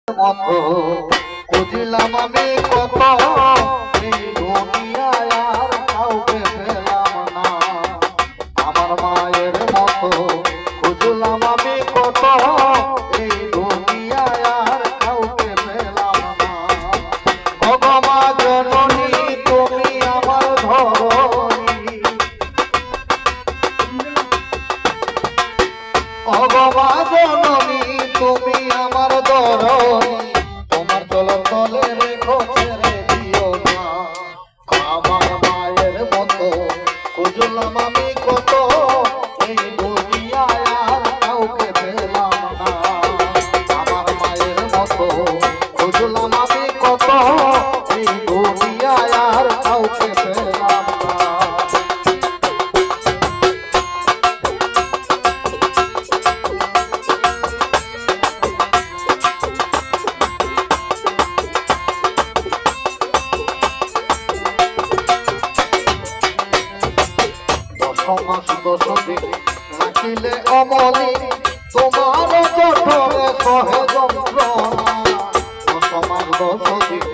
মতো খুঁজিলাম আমি কত এই দুনিয়ায় আর কাউকে পেলাম না। আমার মায়ের মতো খুঁজলাম আমি কত এই দুনিয়ায় আর কাউকে পেলাম না। ভগমা জননী তুমি আমার ধরণী, ভগমা জননী তুমি আমার ধরণী, তোমার চলার তলে রেখো ছেড়ে দিও না। আমার মায়ের মতো খুঁজলাম আমি কত এই দুনিয়ায় আর কাউকে পেলাম না। আমার মায়ের মতো খুঁজলাম আমি কত এই দুনিয়ায় আর কাউকে পেলাম না। মাস 10 দিন রাখিলে অমলি তোমার জঠরে সহে যন্ত্রণা। 10 মাস 10 দিন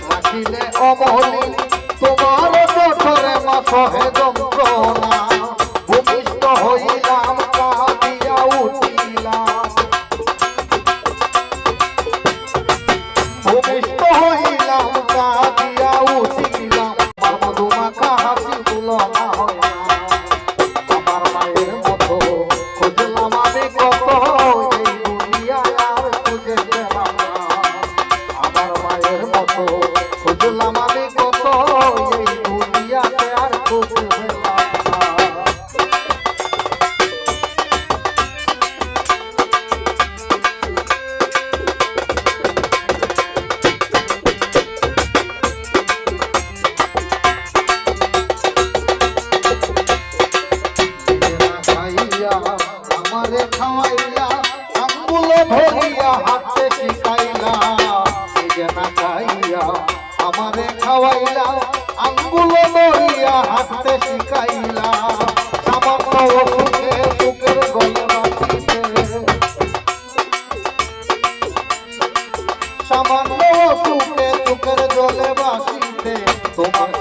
রাখিলে অমলি তোমার জঠরে মা সহে যন্ত্রণা। ভূমিষ্ঠ হইলাম কাঁদিয়া উঠিলাম, ভূমিষ্ঠ হইলাম কাঁদিয়া উঠিলাম। আমার মধুমাখা হাসি তুলনা হয় না। আমার মায়ের মতো খুঁজলাম আমি কত এই দুনিয়ায় আর খুঁজে পেলাম না। আমার মায়ের মতো খুঁজলাম আমি কত এই দুনিয়াতে আর খুঁজে পেলাম না। আমারে খাওয়াইলা আঙ্গুল ধরিয়া হাতে শিখাইলা, নিজে না খাইয়া আমারে খাওয়াইলা আঙ্গুল ধরিয়া হাতে শিখাইলা। সামান্য ওষুধে বুকের গলে বাঁচিতে, সামান্য ওষুধে বুকের জলে বাঁচিতে তোমার